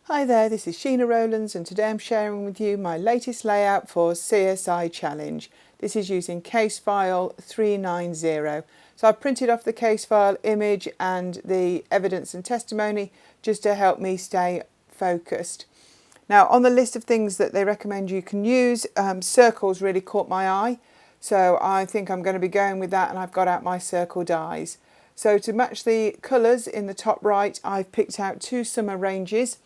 Hi there, this is Sheena Rowlands and today I'm sharing with you my latest layout for CSI Challenge. This is using case file 390. So I've printed off the case file image and the evidence and testimony just to help me stay focused. Now on the list of things that they recommend you can use, circles really caught my eye. So I think I'm going to be going with that, and I've got out my circle dies. So to match the colours in the top right, I've picked out two summer ranges.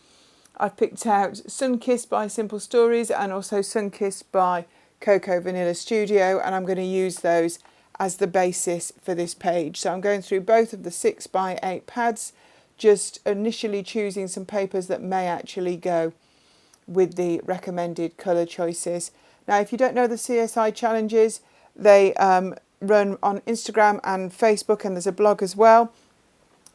I've picked out Sunkissed by Simple Stories and also Sunkissed by Cocoa Vanilla Studio, and I'm going to use those as the basis for this page. So I'm going through both of the 6x8 pads, just initially choosing some papers that may actually go with the recommended colour choices. Now if you don't know the CSI challenges, they run on Instagram and Facebook, and there's a blog as well.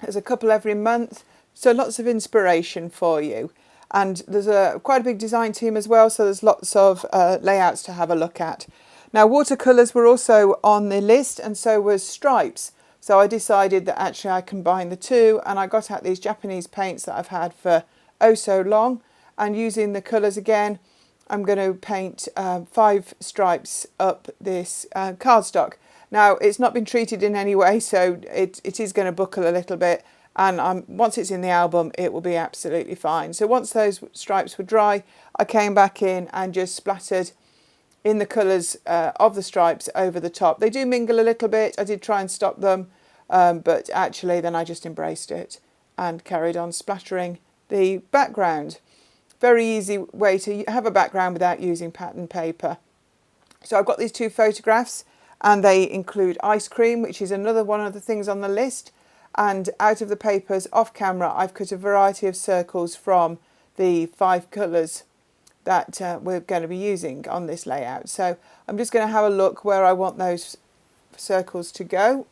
There's a couple every month, so lots of inspiration for you. And there's quite a big design team as well, so there's lots of layouts to have a look at. Now watercolours were also on the list, and so was stripes. So I decided that actually I combined the two, and I got out these Japanese paints that I've had for oh so long, and using the colours again, I'm going to paint 5 stripes up this cardstock. Now it's not been treated in any way, so it is going to buckle a little bit, and once it's in the album it will be absolutely fine. So once those stripes were dry, I came back in and just splattered in the colours of the stripes over the top. They do mingle a little bit. I did try and stop them, but actually then I just embraced it and carried on splattering the background. Very easy way to have a background without using pattern paper. So I've got these two photographs, and they include ice cream, which is another one of the things on the list. And out of the papers off camera, I've cut a variety of circles from the 5 colours that we're going to be using on this layout. So I'm just going to have a look where I want those circles to go.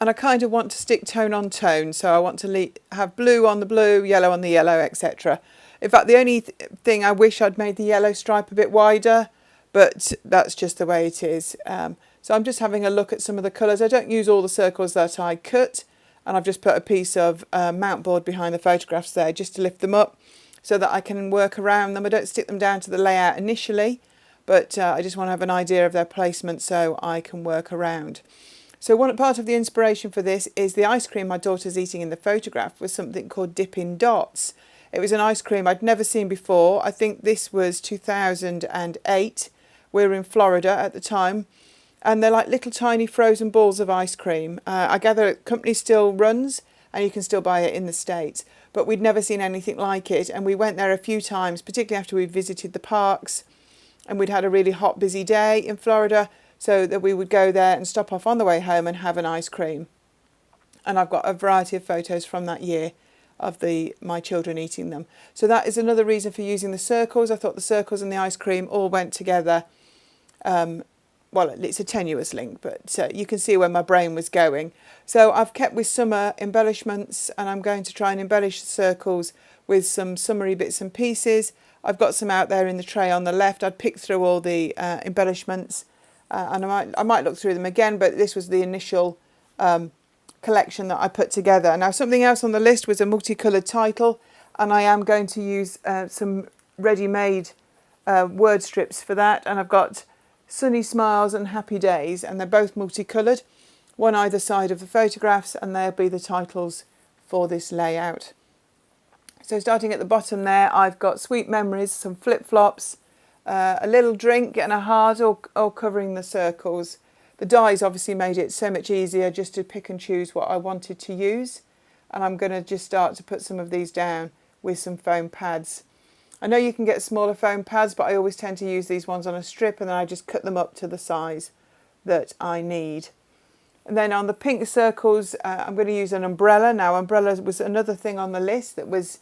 And I kind of want to stick tone on tone. So I want to have blue on the blue, yellow on the yellow, etc. In fact, the only thing I wish I'd made the yellow stripe a bit wider, but that's just the way it is. So I'm just having a look at some of the colours. I don't use all the circles that I cut, and I've just put a piece of mount board behind the photographs there just to lift them up so that I can work around them. I don't stick them down to the layout initially, but I just want to have an idea of their placement so I can work around. So one part of the inspiration for this is the ice cream my daughter's eating in the photograph was something called Dippin' Dots. It was an ice cream I'd never seen before. I think this was 2008. We were in Florida at the time, and they're like little tiny frozen balls of ice cream. I gather the company still runs and you can still buy it in the States, but we'd never seen anything like it, and we went there a few times, particularly after we visited the parks, and we'd had a really hot busy day in Florida, so that we would go there and stop off on the way home and have an ice cream. And I've got a variety of photos from that year of my children eating them. So that is another reason for using the circles. I thought the circles and the ice cream all went together. Well, it's a tenuous link, but you can see where my brain was going. So I've kept with summer embellishments, and I'm going to try and embellish the circles with some summery bits and pieces. I've got some out there in the tray on the left. I'd picked through all the embellishments, and I might look through them again, but this was the initial collection that I put together. Now something else on the list was a multicoloured title, and I am going to use some ready-made word strips for that, and I've got Sunny Smiles and Happy Days, and they're both multicoloured, one either side of the photographs, and they'll be the titles for this layout. So starting at the bottom there, I've got Sweet Memories, some flip-flops, a little drink and a heart, all covering the circles. The dies obviously made it so much easier just to pick and choose what I wanted to use, and I'm going to just start to put some of these down with some foam pads. I know you can get smaller foam pads, but I always tend to use these ones on a strip, and then I just cut them up to the size that I need. And then on the pink circles, I'm going to use an umbrella. Now umbrella was another thing on the list that was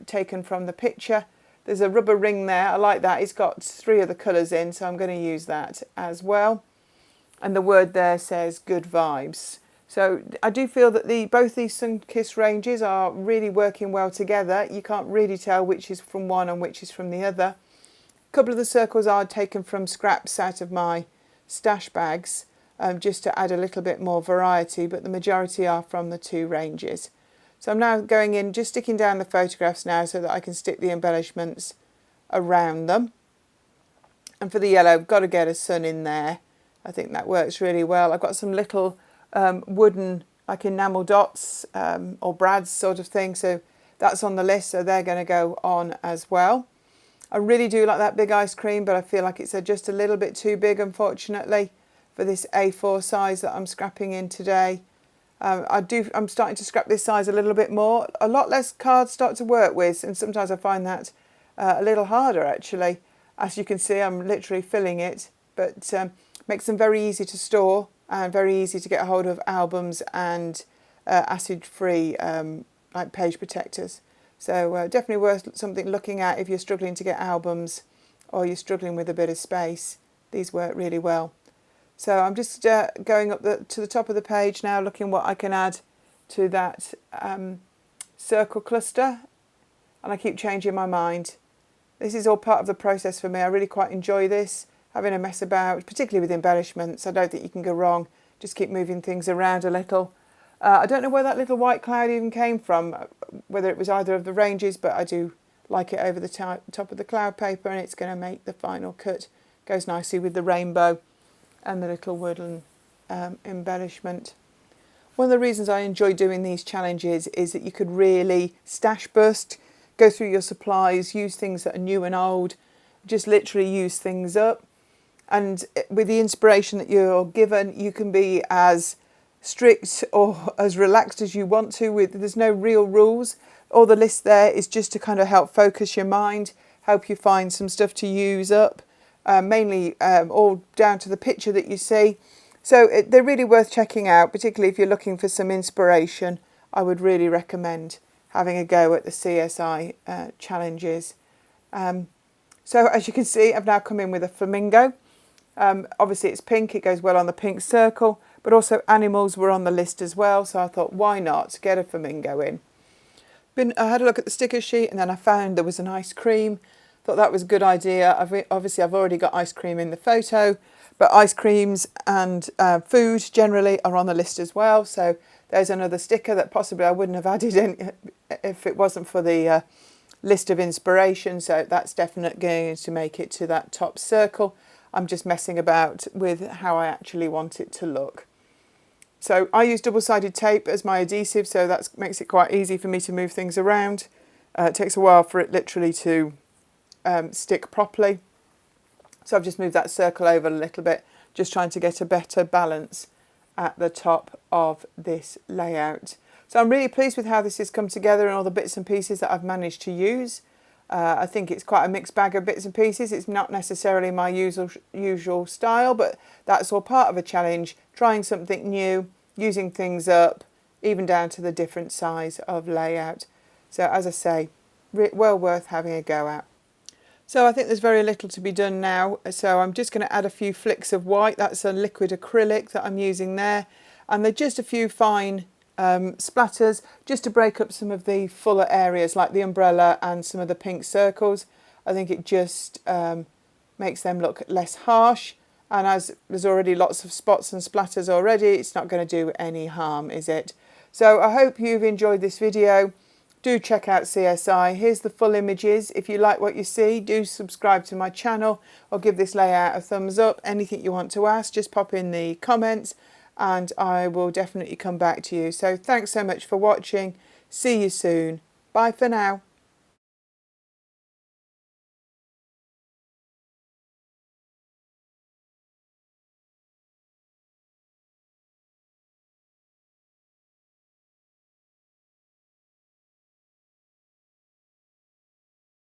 taken from the picture. There's a rubber ring there. I like that. It's got 3 of the colours in, so I'm going to use that as well. And the word there says good vibes. So I do feel that both these Sunkissed ranges are really working well together. You can't really tell which is from one and which is from the other. A couple of the circles are taken from scraps out of my stash bags, just to add a little bit more variety, but the majority are from the 2 ranges. So I'm now going in, just sticking down the photographs now so that I can stick the embellishments around them. And for the yellow, I've got to get a sun in there. I think that works really well. I've got some little wooden, like enamel dots or brads sort of thing. So that's on the list. So they're going to go on as well. I really do like that big ice cream, but I feel like it's just a little bit too big, unfortunately, for this A4 size that I'm scrapping in today. I'm starting to scrap this size a little bit more. A lot less cardstock to work with, and sometimes I find that a little harder actually. As you can see, I'm literally filling it, but makes them very easy to store and very easy to get a hold of albums and acid-free like page protectors. So definitely worth something looking at if you're struggling to get albums or you're struggling with a bit of space. These work really well. So I'm just going up to the top of the page now, looking what I can add to that circle cluster, and I keep changing my mind. This is all part of the process for me. I really quite enjoy this, having a mess about, particularly with embellishments. I don't think you can go wrong. Just keep moving things around a little. I don't know where that little white cloud even came from, whether it was either of the ranges, but I do like it over the top of the cloud paper, and it's going to make the final cut. Goes nicely with the rainbow and the little woodland embellishment. One of the reasons I enjoy doing these challenges is that you could really stash burst, go through your supplies, use things that are new and old, just literally use things up. And with the inspiration that you're given, you can be as strict or as relaxed as you want to. There's no real rules. All the list there is just to kind of help focus your mind, help you find some stuff to use up. Mainly all down to the picture that you see. So they're really worth checking out, particularly if you're looking for some inspiration. I would really recommend having a go at the CSI challenges. So as you can see, I've now come in with a flamingo. Obviously it's pink, it goes well on the pink circle, but also animals were on the list as well. So I thought, why not get a flamingo in? I had a look at the sticker sheet, and then I found there was an ice cream. Thought that was a good idea. Obviously I've already got ice cream in the photo, but ice creams and food generally are on the list as well. So there's another sticker that possibly I wouldn't have added in if it wasn't for the list of inspiration. So that's definitely going to make it to that top circle. I'm just messing about with how I actually want it to look. So I use double-sided tape as my adhesive, so that makes it quite easy for me to move things around. It takes a while for it literally to stick properly. So I've just moved that circle over a little bit, just trying to get a better balance at the top of this layout. So I'm really pleased with how this has come together and all the bits and pieces that I've managed to use. I think it's quite a mixed bag of bits and pieces. It's not necessarily my usual style, but that's all part of a challenge, trying something new, using things up, even down to the different size of layout. So as I say, well worth having a go at. So I think there's very little to be done now. So I'm just going to add a few flicks of white. That's a liquid acrylic that I'm using there. And they're just a few fine splatters just to break up some of the fuller areas like the umbrella and some of the pink circles. I think it just makes them look less harsh. And as there's already lots of spots and splatters already, it's not going to do any harm, is it? So I hope you've enjoyed this video. Do check out CSI. Here's the full images. If you like what you see, do subscribe to my channel or give this layout a thumbs up. Anything you want to ask, just pop in the comments and I will definitely come back to you. So thanks so much for watching. See you soon. Bye for now.